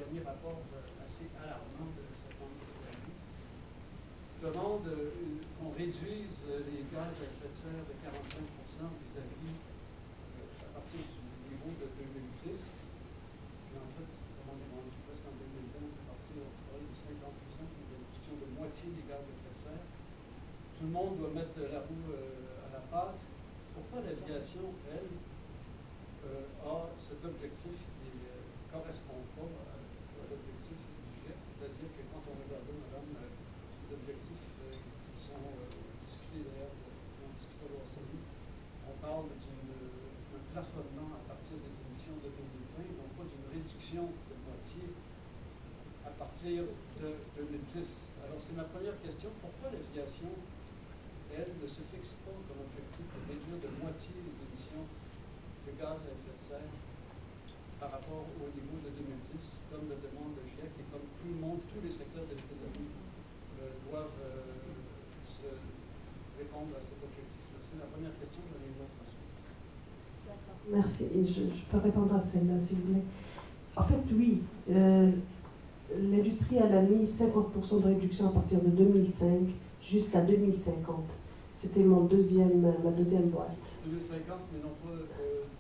dernier rapport assez alarmant de septembre dernier, demande qu'on réduise les gaz à effet de serre de 45% vis-à-vis à partir du niveau de 2010. Et en fait, comme on est rendu presque en 2020, à partir de 50%, une réduction de moitié des gaz à effet de serre. Tout le monde doit mettre la roue à la pâte. Pourquoi l'aviation, elle, a cet objectif qui ne correspond pas à l'objectif du GIEC? C'est-à-dire que quand on regarde, madame, les objectifs qui sont discutés d'ailleurs, on discute à l'OCDE, on parle d'un plafonnement à partir des émissions de 2020, donc pas d'une réduction de moitié à partir de 2010. Alors c'est ma première question. Pourquoi l'aviation, elle, ne se fixe pas comme objectif de réduire de moitié les émissions de gaz à effet de serre par rapport au niveau de 2010, comme le demande le GIEC et comme tout le monde, tous les secteurs de l'économie doivent répondre à cet objectif-là? C'est la première question, j'en ai une autre ensuite. D'accord. Merci. Je peux répondre à celle-là, si vous voulez. En fait, oui. L'industrie, elle a mis 50% de réduction à partir de 2005 jusqu'à 2050. C'était ma deuxième boîte. 2050, mais non pas,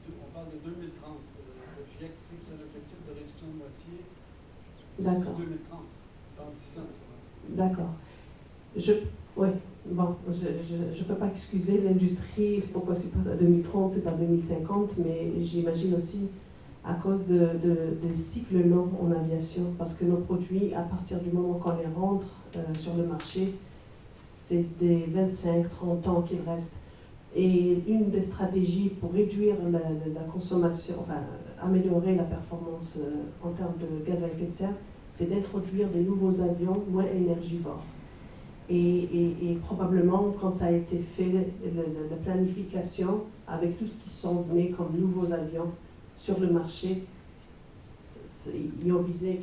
on parle de 2030. Le GIEC fixe un objectif de réduction de moitié D'accord. 2030, dans 10 ans. D'accord. Oui, bon, je ne peux pas excuser l'industrie, c'est pourquoi c'est pas 2030, c'est pas 2050, mais j'imagine aussi à cause de cycles longs en aviation, parce que nos produits, à partir du moment qu'on les rentre sur le marché, c'est des 25-30 ans qu'il reste. Et une des stratégies pour réduire la consommation, enfin améliorer la performance en termes de gaz à effet de serre, c'est d'introduire des nouveaux avions moins énergivores. Et probablement, quand ça a été fait, la planification, avec tout ce qui sont venus comme nouveaux avions sur le marché, ils ont visé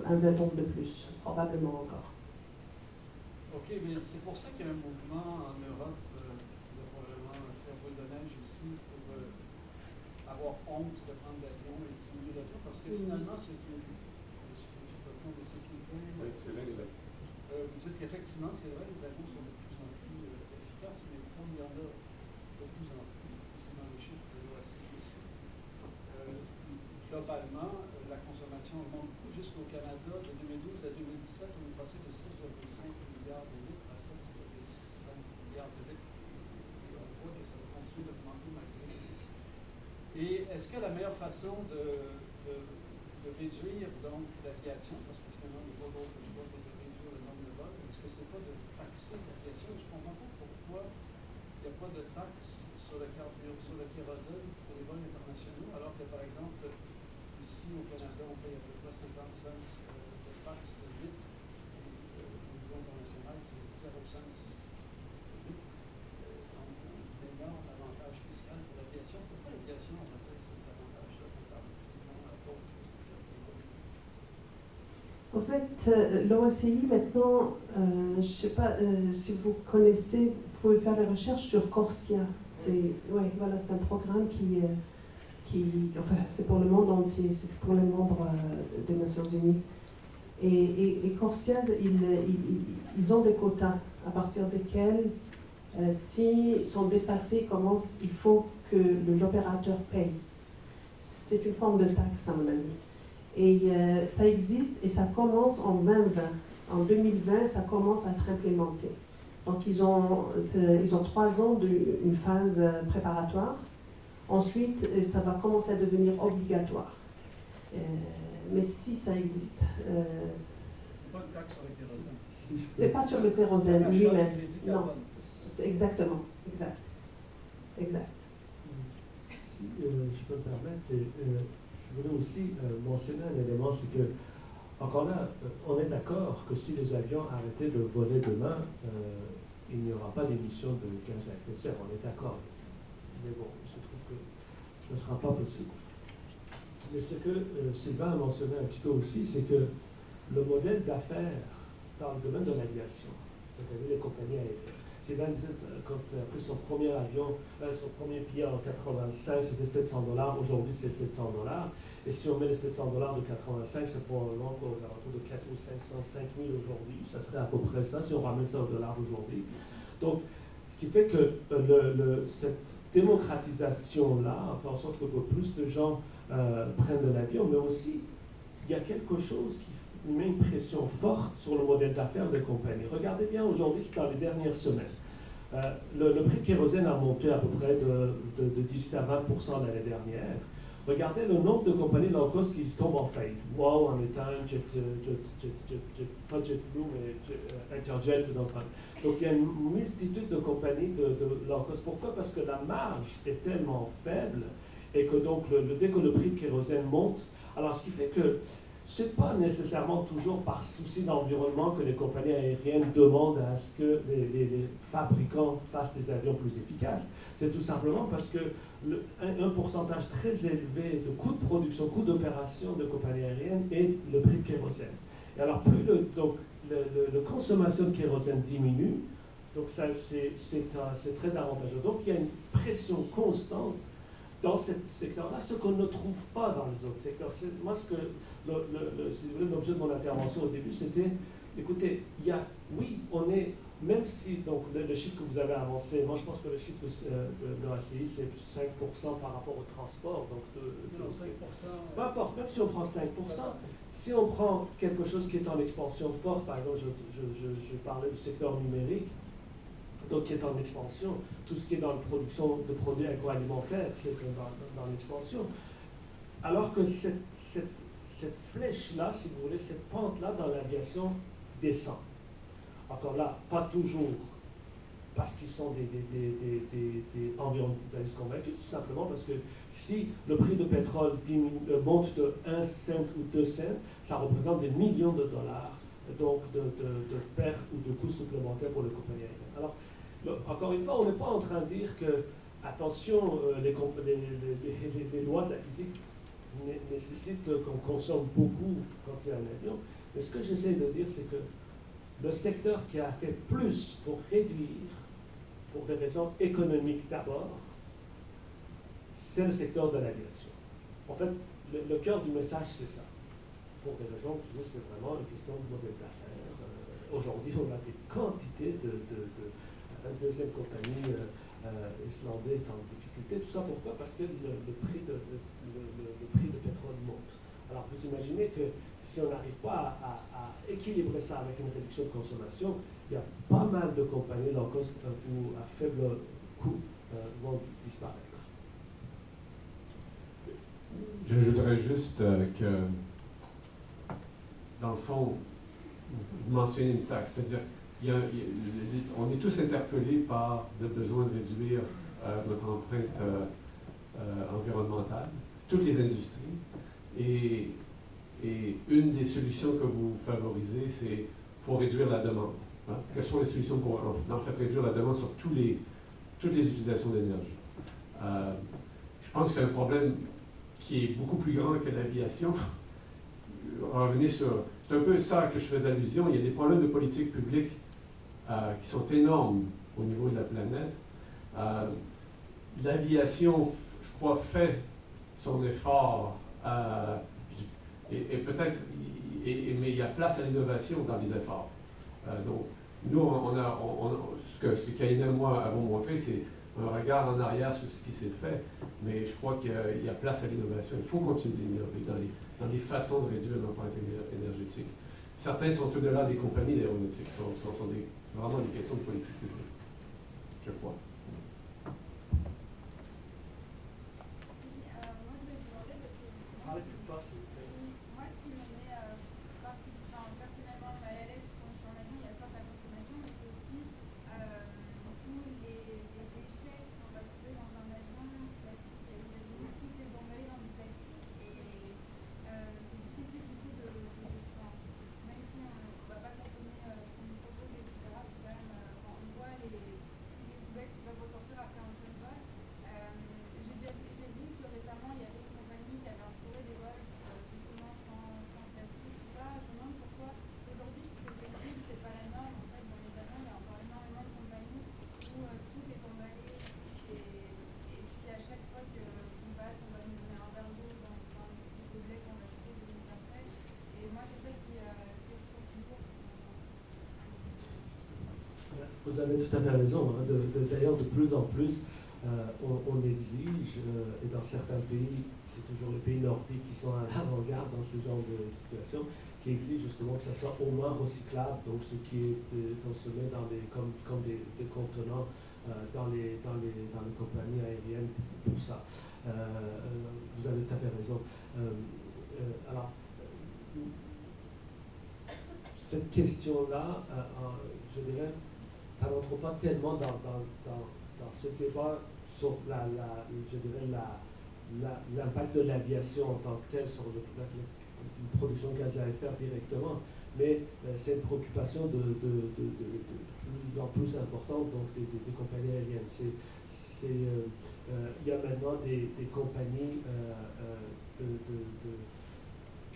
un 20 ans de plus, probablement encore. OK, mais c'est pour ça qu'il y a un mouvement en Europe qui va probablement faire boule de neige ici pour avoir honte de prendre l'avion et diminuer l'avion, parce que finalement, c'est vous dites qu'effectivement, c'est vrai, les avions sont de plus en plus efficaces, mais comme il y en a de plus en plus, c'est dans les chiffres de l'OACI aussi, globalement, la consommation augmente beaucoup. Jusqu'au Canada, de 2012 à 2017, on est passé de 6,5 milliards de litres à 7,5 milliards de litres. Et on voit que ça va continuer d'augmenter malgré. Et est-ce que la meilleure façon de réduire donc l'aviation, parce que finalement, il n'y a pas d'autre choix que de réduire le nombre de vols, est-ce que ce n'est pas de taxer l'aviation? Je ne comprends pas pourquoi il n'y a pas de taxe sur le kérosène pour les vols internationaux, alors que, par exemple, ici au Canada, on paye à peu près 50 cents de taxes de litre, et au niveau international, c'est 0 cents de litre. Donc, un énorme avantage fiscal pour l'aviation. Pourquoi l'aviation a fait cet avantage-là comptable? En fait, l'OACI, maintenant, je ne sais pas si vous connaissez, vous pouvez faire des recherches sur Corsia. C'est un programme enfin, c'est pour le monde entier, c'est pour les membres des Nations Unies. Et Corsia, ils ont des quotas à partir desquels, s'ils sont dépassés, il faut que l'opérateur paye. C'est une forme de taxe, à mon avis. Et ça existe et ça commence en 2020. En 2020, ça commence à être implémenté. Donc, ils ont 3 ans d'une phase préparatoire. Ensuite, ça va commencer à devenir obligatoire. Mais si ça existe. C'est pas une taxe sur le kérosène. C'est pas sur le kérosène lui-même. Non, c'est exactement. Exact. Si je peux me permettre, je voulais aussi mentionner un élément, c'est que, encore là, on est d'accord que si les avions arrêtaient de voler demain, il n'y aura pas d'émission de gaz à effet de serre, on est d'accord. Mais bon, il se trouve que ça ne sera pas possible. Mais ce que Sylvain a mentionné un petit peu aussi, c'est que le modèle d'affaires dans le domaine de l'aviation, c'est-à-dire les compagnies aériennes, Sylvain disait, quand il a pris son premier avion, son premier billet en 85, c'était 700 $. Aujourd'hui, c'est 700 $. Et si on met les 700 $ de 85, c'est probablement aux alentours de 4 500, 5 000 aujourd'hui. Ça serait à peu près ça, si on ramène ça au dollar aujourd'hui. Donc, ce qui fait que cette démocratisation-là fait en sorte que plus de gens prennent de l'avion, mais aussi, il y a quelque chose qui met une pression forte sur le modèle d'affaires des compagnies. Regardez bien aujourd'hui, c'est dans les dernières semaines. Le prix de kérosène a monté à peu près de 18 à 20% l'année dernière. Regardez le nombre de compagnies low cost qui tombent en faillite. Wow, en étant pas JetBlue, mais Interjet. Donc il y a une multitude de compagnies de low cost. Pourquoi? Parce que la marge est tellement faible et que donc dès que le prix de kérosène monte, alors ce qui fait que ce n'est pas nécessairement toujours par souci d'environnement que les compagnies aériennes demandent à ce que les fabricants fassent des avions plus efficaces. C'est tout simplement parce que un pourcentage très élevé de coûts de production, coûts d'opération de compagnies aériennes est le prix de kérosène. Et alors, plus la consommation de kérosène diminue, donc ça, c'est très avantageux. Donc, il y a une pression constante dans ce secteur-là, ce qu'on ne trouve pas dans les autres secteurs. Moi, l'objet de mon intervention au début, c'était, écoutez, oui, on est, même si, donc, le chiffre que vous avez avancé, moi je pense que le chiffre de l'ACI, c'est 5% par rapport au transport. Donc non, 5%. Peu importe, même si on prend 5%, si on prend quelque chose qui est en expansion forte, par exemple, je parlais du secteur numérique, donc qui est en expansion, tout ce qui est dans la production de produits agroalimentaires, c'est dans l'expansion. Alors que cette flèche-là, si vous voulez, cette pente-là dans l'aviation descend. Encore là, pas toujours parce qu'ils sont des environnementalistes convaincus, tout simplement parce que si le prix de pétrole monte de 1 cent ou 2 cents, ça représente des millions de dollars donc de pertes ou de coûts supplémentaires pour les compagnies aériennes. Alors, encore une fois, on n'est pas en train de dire que, attention, les lois de la physique nécessitent qu'on consomme beaucoup quand il y a un avion, mais ce que j'essaie de dire, c'est que le secteur qui a fait plus pour réduire, pour des raisons économiques d'abord, c'est le secteur de l'aviation. En fait, le cœur du message, c'est ça. Pour des raisons, c'est vraiment une question de modèle d'affaires. Aujourd'hui, on a des quantités une deuxième compagnie islandaise est en difficulté. Tout ça pourquoi? Parce que le prix de pétrole monte. Alors vous imaginez que si on n'arrive pas à équilibrer ça avec une réduction de consommation, il y a pas mal de compagnies low cost ou à faible coût vont disparaître. J'ajouterais juste que, dans le fond, vous mentionnez une taxe, c'est-à-dire on est tous interpellés par le besoin de réduire notre empreinte environnementale, toutes les industries, et une des solutions que vous favorisez, c'est qu'il faut réduire la demande. Hein? Quelles sont les solutions pour, en fait, réduire la demande sur toutes les utilisations d'énergie? Je pense que c'est un problème qui est beaucoup plus grand que l'aviation. Revenez sur... C'est un peu ça que je faisais allusion. Il y a des problèmes de politique publique qui sont énormes au niveau de la planète. L'aviation, je crois, fait son effort, et peut-être, mais il y a place à l'innovation dans les efforts. Donc, nous, ce que Kaina et moi avons montré, c'est un regard en arrière sur ce qui s'est fait, mais je crois qu'il y a place à l'innovation. Il faut continuer d'innover dans les façons de réduire l'empreinte énergétique. Certains sont au-delà des compagnies aéronautiques, sont vraiment des questions de politique publique, je crois. Vous avez tout à fait raison. Hein. D'ailleurs, de plus en plus, on exige, et dans certains pays, c'est toujours les pays nordiques qui sont à l'avant-garde dans ce genre de situation, qui exigent justement que ça soit au moins recyclable, donc ce qui est consommé comme des contenants dans les compagnies aériennes pour ça. Vous avez tout à fait raison. Alors, cette question-là, je dirais, ça n'entre pas tellement dans ce débat sur l'impact de l'aviation en tant que tel sur la production de gaz à effet de serre directement, mais c'est une préoccupation de plus en plus importante donc des compagnies aériennes. Il y a maintenant des compagnies de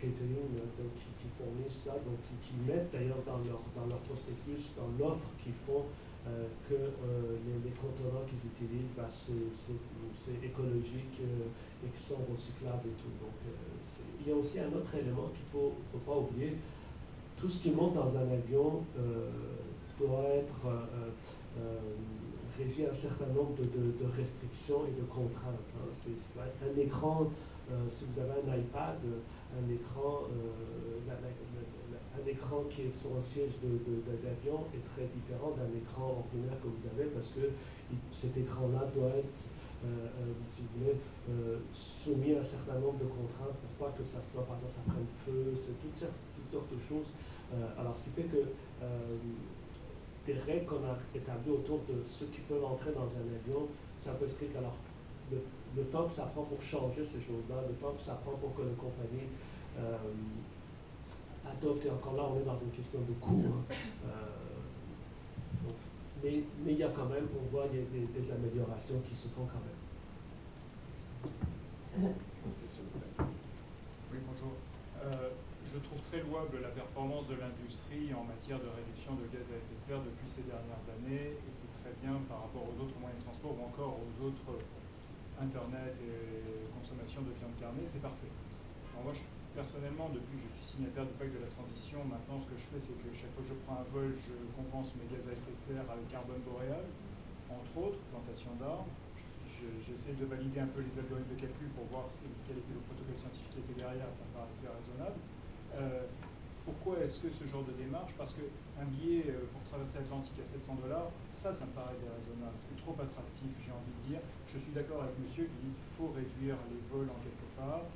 catering donc, qui fournissent ça, donc qui mettent d'ailleurs dans leur prospectus, dans l'offre qu'ils font, que les contenants qu'ils utilisent, c'est écologique et qui sont recyclables et tout. Donc, il y a aussi un autre élément qu'il ne faut pas oublier. Tout ce qui monte dans un avion doit être régi à un certain nombre de restrictions et de contraintes. Hein. Un écran, si vous avez un iPad, un écran qui est sur un siège d'avion est très différent d'un écran ordinaire que vous avez parce que cet écran-là doit être, si vous voulez, soumis à un certain nombre de contraintes pour pas que ça soit, par exemple, ça prenne feu, c'est toutes sortes de choses. Alors, ce qui fait que des règles qu'on a établies autour de ceux qui peuvent entrer dans un avion, c'est un peu strict. Alors, le temps que ça prend pour changer ces choses-là, le temps que ça prend pour que la compagnie adopte, et encore là, on est dans une question de coût. Hein. Mais il y a quand même, on voit, il y a des améliorations qui se font quand même. Oui, bonjour. Je trouve très louable la performance de l'industrie en matière de réduction de gaz à effet de serre depuis ces dernières années, et c'est très bien par rapport aux autres moyens de transport ou encore aux autres Internet et consommation de viande carnée, c'est parfait. Alors moi, personnellement, depuis que je suis signataire du pacte de la transition, maintenant ce que je fais, c'est que chaque fois que je prends un vol, je compense mes gaz à effet de serre avec carbone boréal, entre autres, plantation d'arbres. J'essaie de valider un peu les algorithmes de calcul pour voir quel était le protocole scientifique qui était derrière, ça me paraît assez raisonnable. Pourquoi est-ce que ce genre de démarche? Parce qu'un billet pour traverser l'Atlantique à $700, ça me paraît déraisonnable. C'est trop attractif, j'ai envie de dire. Je suis d'accord avec monsieur qui dit qu'il faut réduire les vols en quelque part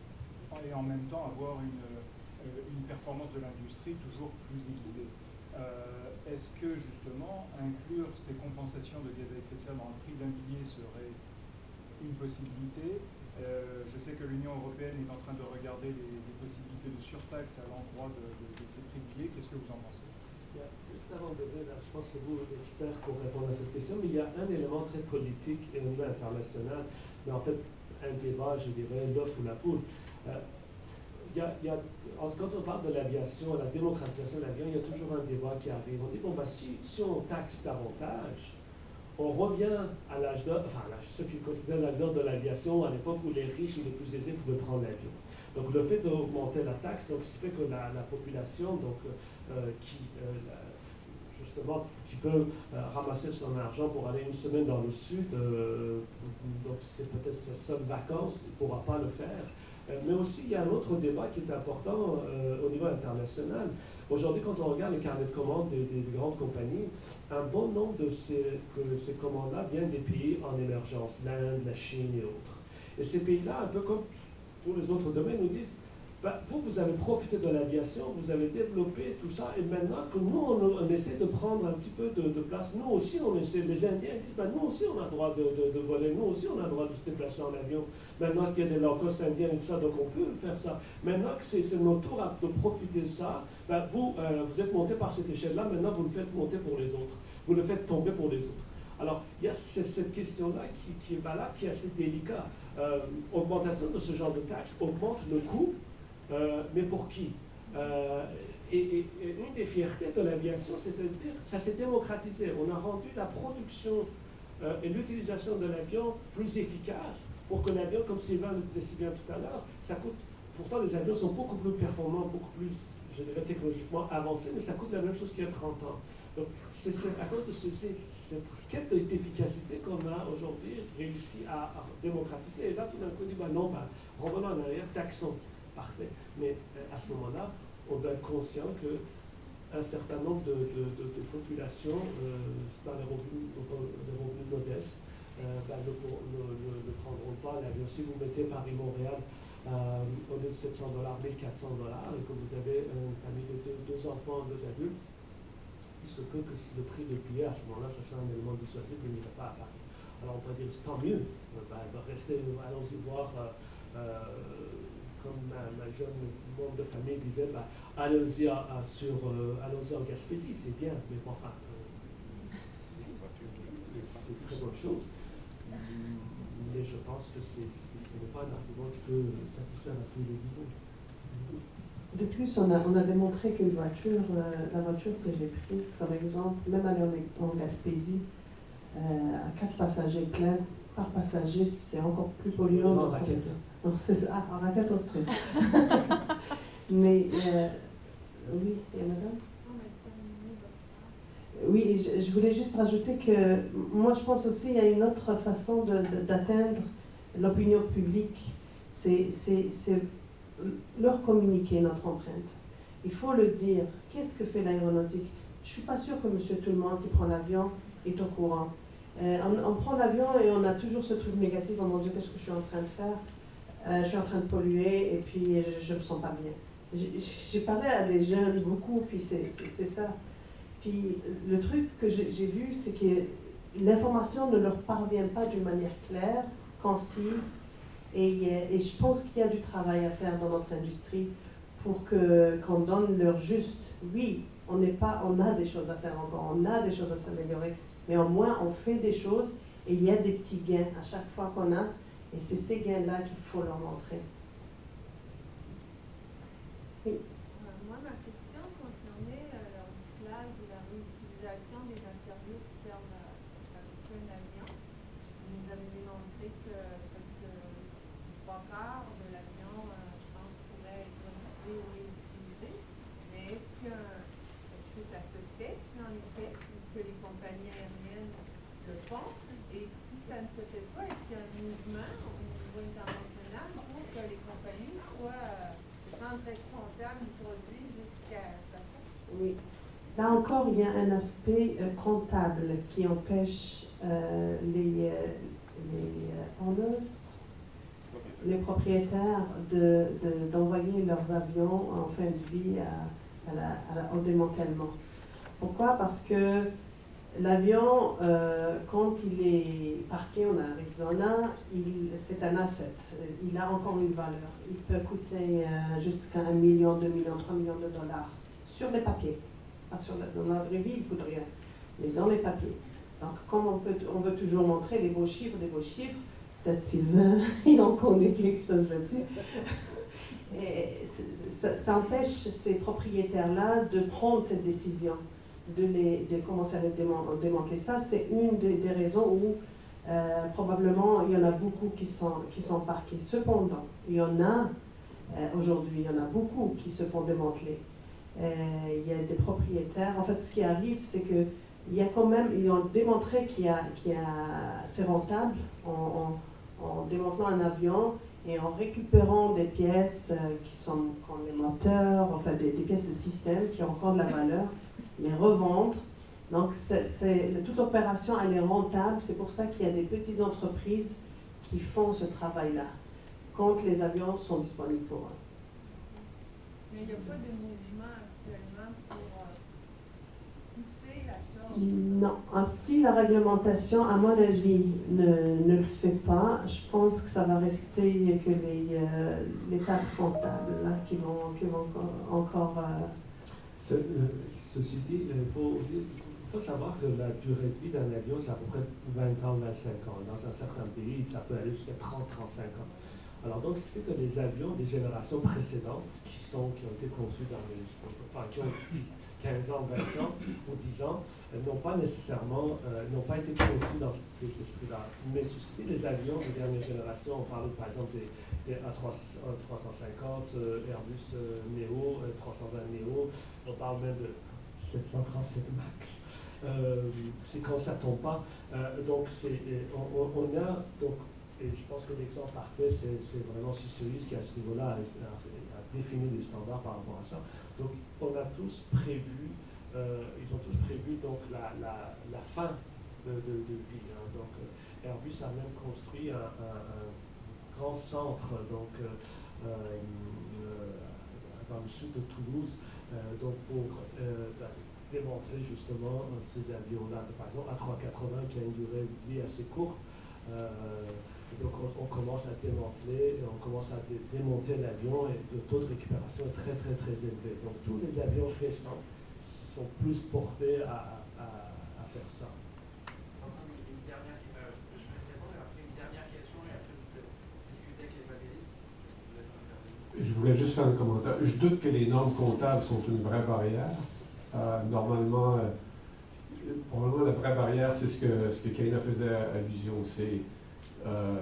et en même temps avoir une performance de l'industrie toujours plus aiguisée. Est-ce que justement inclure ces compensations de gaz à effet de serre dans le prix d'un billet serait une possibilité? Je sais que l'Union européenne est en train de regarder les possibilités de surtaxe à l'endroit de ces prix de billets. Qu'est-ce que vous en pensez? Juste avant de venir, je pense que c'est vous l'expert pour répondre à cette question, mais il y a un élément très politique et au niveau international, mais en fait un débat, je dirais, l'œuf ou la poule. Quand on parle de l'aviation, la démocratisation de l'avion, il y a toujours un débat qui arrive. On dit, bon, si on taxe davantage, on revient à l'âge d'or, enfin, ce qu'ils considèrent l'âge d'or de l'aviation, à l'époque où les riches ou les plus aisés pouvaient prendre l'avion. Donc, le fait d'augmenter la taxe, donc, ce qui fait que la population, donc, justement, qui peut ramasser son argent pour aller une semaine dans le sud, donc c'est peut-être sa seule vacance, il ne pourra pas le faire. Mais aussi, il y a un autre débat qui est important au niveau international. Aujourd'hui, quand on regarde les carnets de commandes des grandes compagnies, un bon nombre de ces commandes-là viennent des pays en émergence, l'Inde, la Chine et autres. Et ces pays-là, un peu comme tous les autres domaines, nous disent, vous avez profité de l'aviation, vous avez développé tout ça, et maintenant que nous, on essaie de prendre un petit peu de place, nous aussi, on essaie, les Indiens disent, nous aussi, on a le droit de voler, nous aussi, on a le droit de se déplacer en avion. Maintenant qu'il y a des low-cost indiens et tout ça, donc on peut faire ça. Maintenant que c'est notre tour de profiter de ça, vous êtes monté par cette échelle-là, maintenant vous le faites monter pour les autres. Vous le faites tomber pour les autres. Alors, il y a cette question-là qui est valable, qui est assez délicate. Augmentation de ce genre de taxes augmente le coût, mais pour qui? Et une des fiertés de l'aviation, c'est-à-dire ça s'est démocratisé. On a rendu la production et l'utilisation de l'avion plus efficace pour que l'avion, comme Sylvain le disait si bien tout à l'heure, ça coûte. Pourtant, les avions sont beaucoup plus performants, beaucoup plus, je dirais, technologiquement avancés, mais ça coûte la même chose qu'il y a 30 ans. Donc, c'est à cause de cette quête d'efficacité qu'on a aujourd'hui réussi à démocratiser. Et là, tout d'un coup, on dit, non, revenons en arrière, taxons. Parfait. Mais à ce moment-là, on doit être conscient qu'un certain nombre de populations dans les revenus modestes ne prendront pas l'avion. Si vous mettez Paris-Montréal au lieu de $700, $1,400, et que vous avez une famille de deux enfants, 2 adultes, il se peut que le prix de billet à ce moment-là, ça sera un élément dissuasif, vous n'irez pas à Paris. Alors on peut dire, c'est tant mieux, restez, allons-y voir, comme ma jeune membre de famille disait, allons-y en Gaspésie, c'est bien, mais enfin, c'est une très bonne chose. Mais je pense que ce n'est pas un argument qui peut satisfaire à tous les niveaux. De plus, on a démontré qu'une voiture, la voiture que j'ai prise, par exemple, même aller en Gaspésie, à 4 passagers pleins, par passager, c'est encore plus polluant. En raquette. Non, c'est ça, en raquette aussi. Mais, oui, et madame? Oui, je voulais juste rajouter que moi, je pense aussi qu'il y a une autre façon d'atteindre l'opinion publique. C'est leur communiquer notre empreinte. Il faut le dire. Qu'est-ce que fait l'aéronautique? Je ne suis pas sûre que monsieur tout le monde qui prend l'avion est au courant. On prend l'avion et on a toujours ce truc négatif. Oh mon Dieu, qu'est-ce que je suis en train de faire? Je suis en train de polluer et puis je ne me sens pas bien. J'ai parlé à des jeunes beaucoup, puis c'est ça. Puis le truc que j'ai vu, c'est que l'information ne leur parvient pas d'une manière claire, concise, et je pense qu'il y a du travail à faire dans notre industrie pour qu'on donne leur juste. Oui, on a des choses à faire encore, on a des choses à s'améliorer, mais au moins on fait des choses et il y a des petits gains à chaque fois qu'on a, et c'est ces gains-là qu'il faut leur montrer. Oui. Moi, ma question concernait le recyclage et la réutilisation des matériaux qui servent à fabriquer un avion. Vous nous avez démontré que presque 3 quarts de l'avion, je pense, pourrait être recyclé ou réutilisé. Mais est-ce que ça se fait en effet? Est-ce que les compagnies aériennes le font? Et si ça ne se fait pas, est-ce qu'il y a un mouvement au niveau international pour que les compagnies soient responsable du produit jusqu'à sa fin? Oui. Là encore, il y a un aspect comptable qui empêche les propriétaires d'envoyer leurs avions en fin de vie au démantèlement. Pourquoi? Parce que l'avion, quand il est parqué en Arizona, c'est un asset. Il a encore une valeur. Il peut coûter jusqu'à 1 million, 2 millions, 3 millions de dollars sur les papiers. Pas dans la vraie vie, il ne coûte rien, mais dans les papiers. Donc, comme on veut toujours montrer des beaux chiffres, peut-être Sylvain, il en connaît quelque chose là-dessus. Et ça empêche ces propriétaires-là de prendre cette décision, de commencer à démanteler ça. C'est une des raisons où probablement il y en a beaucoup qui sont parqués. Cependant, il y en a aujourd'hui, il y en a beaucoup qui se font démanteler. Il y a des propriétaires. En fait, ce qui arrive, c'est que il y a quand même, ils ont démontré c'est rentable en démantelant un avion et en récupérant des pièces qui sont comme les moteurs, enfin des pièces de système qui ont encore de la valeur, les revendre. Donc, toute l'opération, elle est rentable. C'est pour ça qu'il y a des petites entreprises qui font ce travail-là quand les avions sont disponibles pour eux. Mais il n'y a pas de mouvement actuellement pour pousser la chose? Non. Si la réglementation, à mon avis, ne le fait pas, je pense que ça va rester que l'étape comptable là, qui vont encore... Ceci dit, il faut savoir que la durée de vie d'un avion, c'est à peu près 20 ans, 25 ans. Dans un certain pays, ça peut aller jusqu'à 30, 35 ans. Alors donc, ce qui fait que les avions des générations précédentes, qui ont été conçus qui ont 15 ans, 20 ans ou 10 ans, n'ont pas été conçus dans cet esprit-là. Mais ceci dit, les avions des dernières générations, on parle par exemple des A350, Airbus Neo, 320 Neo, on parle même de 737 MAX. C'est quand ça tombe pas. Donc, on a, donc, et je pense que l'exemple parfait, c'est vraiment Suisse qui, à ce niveau-là, a défini les standards par rapport à ça. Donc, on a tous prévu, ils ont tous prévu donc, la fin de vie. Hein. Donc, Airbus a même construit un grand centre donc, dans le sud de Toulouse donc pour démontrer justement ces avions-là. Par exemple, A380 qui a une durée de vie assez courte. Donc on commence à démanteler, on commence à démonter l'avion et le taux de récupération est très très très élevé. Donc tous les avions récents sont plus portés à faire ça. Une dernière, je vais répondre, après une dernière question et après vous discuter avec les panélistes. Je vous laisse intervenir. Je voulais juste faire un commentaire. Je doute que les normes comptables sont une vraie barrière. Normalement, probablement la vraie barrière, c'est ce que Kaina faisait allusion. C'est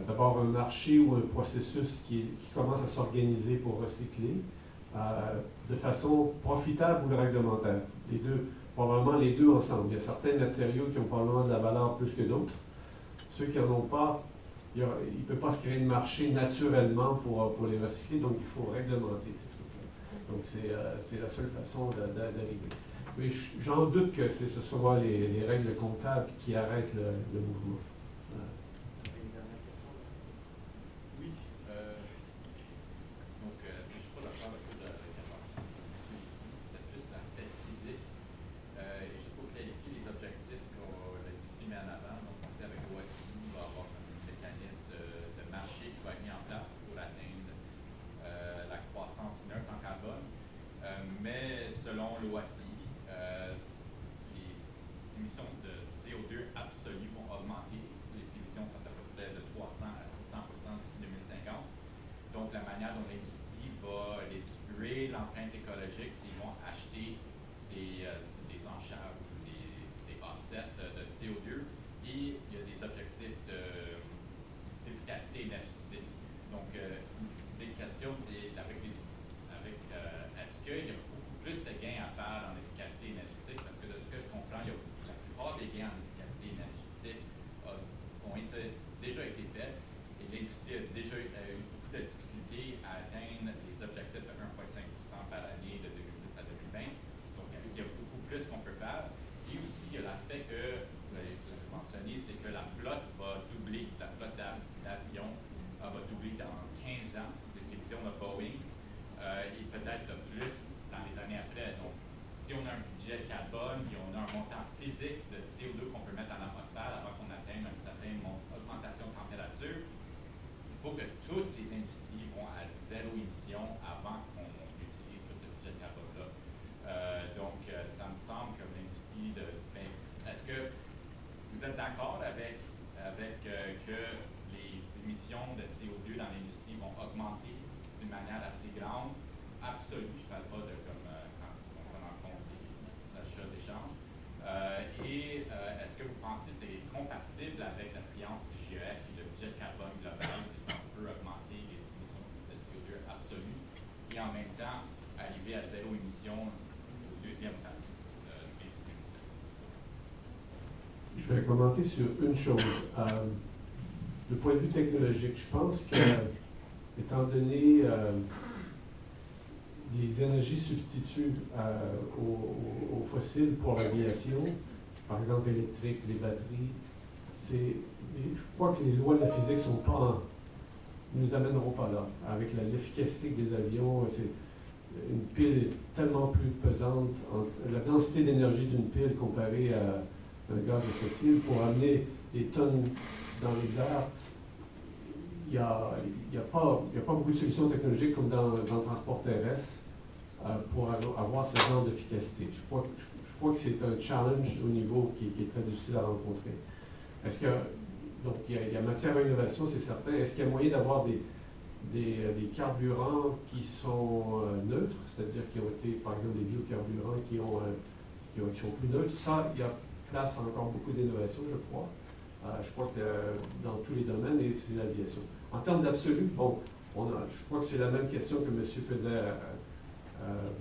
d'abord un marché ou un processus qui commence à s'organiser pour recycler de façon profitable ou réglementaire. Les deux, probablement les deux ensemble. Il y a certains matériaux qui ont probablement de la valeur plus que d'autres. Ceux qui n'en ont pas, il ne peut pas se créer de marché naturellement pour les recycler, donc il faut réglementer ces trucs-là. Donc c'est la seule façon d'arriver. Mais j'en doute que ce soit les règles comptables qui arrêtent le mouvement. Oui. Donc, c'est juste pas d'accord avec l'intervention de ici, c'était plus l'aspect physique. Et juste pour clarifier les objectifs que l'industrie met en avant, donc on sait avec l'OSI, il va y avoir un mécanisme de marché qui va être mis en place pour atteindre la croissance neutre en carbone. Mais selon l'OSI, les émissions de CO2 absolues vont augmenter. Les prévisions sont à peu près de 300 à 600% d'ici 2050. Donc, la manière dont l'industrie va réduire l'empreinte écologique, c'est qu'ils vont acheter des enchères ou des offsets de CO2 et il y a des objectifs d'efficacité énergétique. Donc, les questions, c'est est-ce qu'il y a beaucoup plus de gains à faire en efficacité énergétique? Parce que de ce que je comprends, la plupart des gains en efficacité énergétique ont déjà été faits et l'industrie a déjà eu beaucoup de difficultés à atteindre les objectifs de 1,5% par année de 2010 à 2020. Donc, est-ce qu'il y a beaucoup plus qu'on peut faire? Et aussi, il y a l'aspect que vous l'avez mentionné, c'est que la flotte va doubler. La flotte d'avions va doubler dans 15 ans. C'est une prévision de Boeing. Et peut-être plus dans les années après. Donc, si on a un budget carbone et on a un montant physique de CO2 qu'on peut mettre dans l'atmosphère avant qu'on atteigne une certaine augmentation de température, il faut que toutes les industries vont à zéro émission avant qu'on utilise tout ce budget carbone-là. Donc, ça me semble comme l'industrie est-ce que vous êtes d'accord avec que les émissions de CO2 dans l'industrie vont augmenter d'une manière assez grande, absolue, je ne parle pas de comme quand on prend en compte les achats d'échange. Est-ce que vous pensez que c'est compatible avec la science du GIEC et le budget carbone global, que ça peut augmenter les émissions de CO2 absolues et en même temps arriver à zéro émission au deuxième partie du 21e siècle? Je vais commenter sur une chose. Du point de vue technologique, je pense que étant donné les énergies substituts aux fossiles pour l'aviation, par exemple électrique, les batteries, je crois que les lois de la physique ne nous amèneront pas là. Avec l'efficacité des avions, c'est une pile tellement plus pesante, la densité d'énergie d'une pile comparée à un gaz de fossile pour amener des tonnes dans les airs. Il n'y a pas beaucoup de solutions technologiques comme dans le transport terrestre pour avoir ce genre d'efficacité. Je crois que c'est un challenge au niveau qui est très difficile à rencontrer. Est-ce que, donc il y a matière à innovation, c'est certain. Est-ce qu'il y a moyen d'avoir des carburants qui sont neutres, c'est-à-dire qui ont été, par exemple, des biocarburants qui sont plus neutres? Ça, il y a place à encore beaucoup d'innovation, je crois. Je crois que dans tous les domaines, et c'est l'aviation. En termes d'absolu, bon, je crois que c'est la même question que M. faisait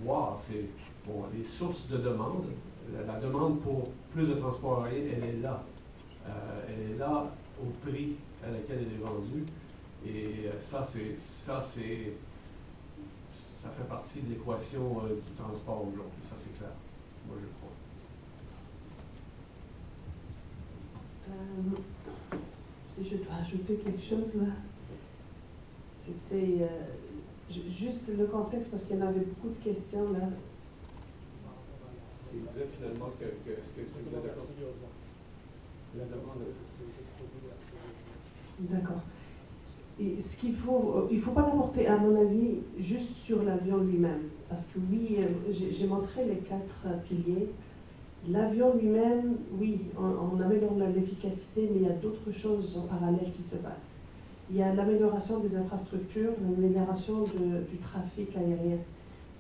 voir. C'est les sources de demande. la demande pour plus de transport aérien, elle est là. Elle est là au prix à laquelle elle est vendue. Et ça fait partie de l'équation du transport aujourd'hui. Ça, c'est clair. Moi, je crois. Si je dois ajouter quelque chose là, c'était juste le contexte parce qu'il y en avait beaucoup de questions là. Il disait finalement est-ce que vous êtes d'accord? La demande. D'accord. Et ce qu'il faut, il ne faut pas l'apporter, à mon avis, juste sur l'avion lui-même. Parce que oui, j'ai montré les 4 piliers. L'avion lui-même, oui, on améliore l'efficacité, mais il y a d'autres choses en parallèle qui se passent. Il y a l'amélioration des infrastructures, l'amélioration du trafic aérien.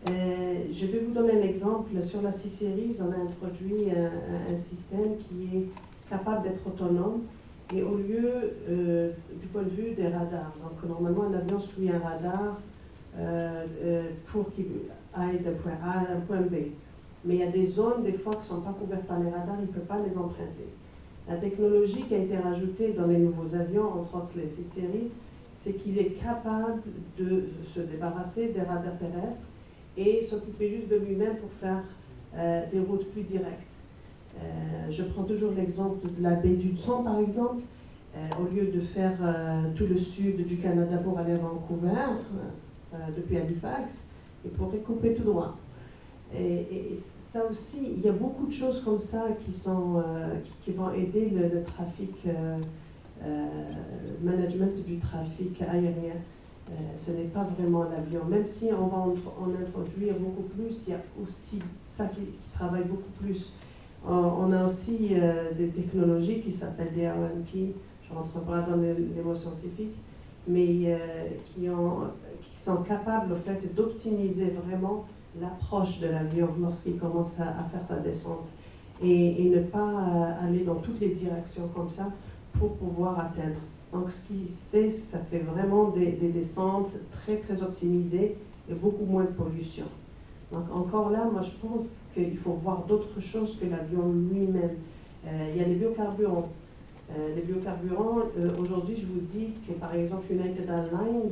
Je vais vous donner un exemple. Sur la C-Series, on a introduit un système qui est capable d'être autonome et au lieu du point de vue des radars. Donc normalement, un avion suit un radar pour qu'il aille d'un point A à un point B. Mais il y a des zones, des fois, qui ne sont pas couvertes par les radars, il ne peut pas les emprunter. La technologie qui a été rajoutée dans les nouveaux avions, entre autres les C-Series, c'est qu'il est capable de se débarrasser des radars terrestres et s'occuper juste de lui-même pour faire des routes plus directes. Je prends toujours l'exemple de la baie d'Hudson, par exemple. Au lieu de faire tout le sud du Canada pour aller à Vancouver, depuis Halifax, il pourrait couper tout droit. Et ça aussi, il y a beaucoup de choses comme ça qui vont aider le trafic, management du trafic aérien. Ce n'est pas vraiment l'avion. Même si on va en introduire beaucoup plus, il y a aussi ça qui travaille beaucoup plus. On a aussi des technologies qui s'appellent des RMP, je ne rentre pas dans les mots scientifiques, mais qui sont capables en fait, d'optimiser vraiment l'approche de l'avion lorsqu'il commence à faire sa descente et ne pas aller dans toutes les directions comme ça pour pouvoir atteindre. Donc ce qui se fait, ça fait vraiment des descentes très très optimisées et beaucoup moins de pollution. Donc encore là, moi je pense qu'il faut voir d'autres choses que l'avion lui-même. Il y a les biocarburants. Les biocarburants, aujourd'hui je vous dis que par exemple United Airlines,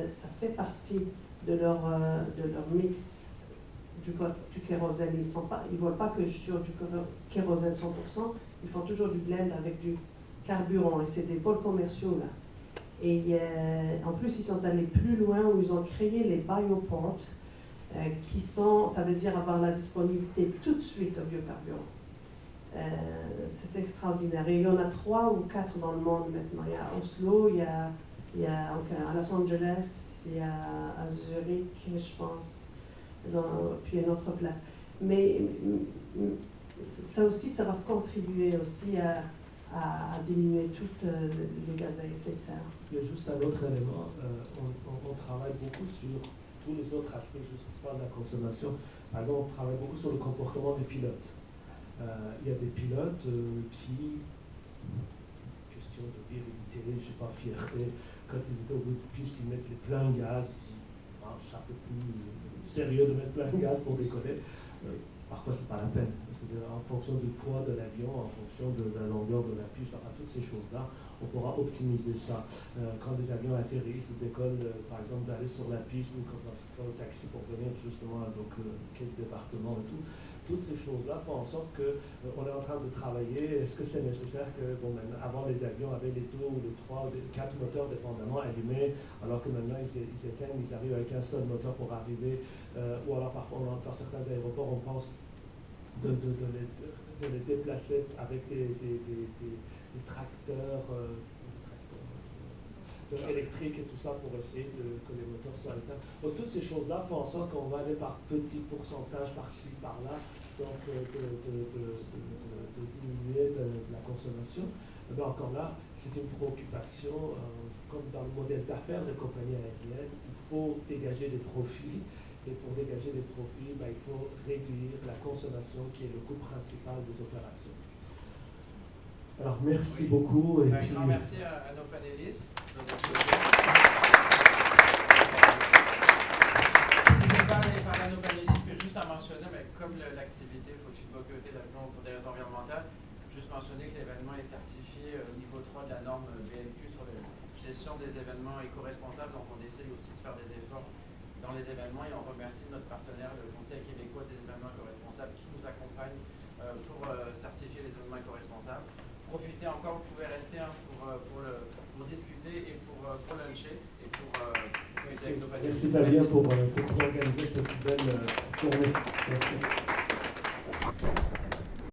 ça fait partie de leur mix du kérosène. Ils ne veulent pas que sur du kérosène 100%, ils font toujours du blend avec du carburant et c'est des vols commerciaux là. Et en plus ils sont allés plus loin où ils ont créé les bioports qui sont, ça veut dire avoir la disponibilité tout de suite au biocarburant. C'est extraordinaire. Et il y en a 3 ou 4 dans le monde maintenant. Il y a à Oslo, il y a à Los Angeles, il y a à Zurich, je pense, puis une autre place. Mais ça aussi, ça va contribuer aussi à diminuer tous les gaz à effet de serre. Il y a juste un autre élément. On travaille beaucoup sur tous les autres aspects, je ne pas de la consommation. Par exemple, on travaille beaucoup sur le comportement des pilotes. Il y a des pilotes qui, question de virilité, je ne sais pas, fierté, quand ils étaient au bout de piste, ils mettent les pleins gaz. Ça fait plus sérieux de mettre plein de gaz pour décoller. Parfois, ce n'est pas la peine. C'est-à-dire, en fonction du poids de l'avion, en fonction de la longueur de la piste, enfin, toutes ces choses-là, on pourra optimiser ça. Quand des avions atterrissent ou décollent, par exemple, d'aller sur la piste ou quand on fait le taxi pour venir justement à quel département et tout, toutes ces choses-là font en sorte qu'on est en train de travailler. Est-ce que c'est nécessaire que, avant les avions avaient les 2 ou les 3 ou les 4 moteurs dépendamment allumés, alors que maintenant ils éteignent, ils arrivent avec un seul moteur pour arriver, ou alors parfois dans certains aéroports on pense de les déplacer avec des tracteurs électriques et tout ça pour essayer que les moteurs soient éteints. Donc toutes ces choses-là font en sorte qu'on va aller par petits pourcentages, par-ci, par-là, donc de diminuer la consommation. Mais encore là, c'est une préoccupation, comme dans le modèle d'affaires des compagnies aériennes, il faut dégager des profits. Et pour dégager des profits, il faut réduire la consommation qui est le coût principal des opérations. Alors, merci beaucoup. Et puis... Merci à nos panélistes. Je ne vais pas aller parler à nos panélistes, mais juste à mentionner, mais comme l'activité, il faut que mentionner que l'événement est certifié au niveau 3 de la norme BNQ sur la gestion des événements éco-responsables. Donc, on essaye aussi de faire des efforts dans les événements et on remercie notre partenaire, le Conseil québécois des événements éco-responsables, qui nous accompagne pour certifier les événements éco-responsables. Profitez encore, vous pouvez rester pour discuter et pour luncher et pour discuter avec nos panélistes. Merci Fabien pour organiser cette belle journée. Merci.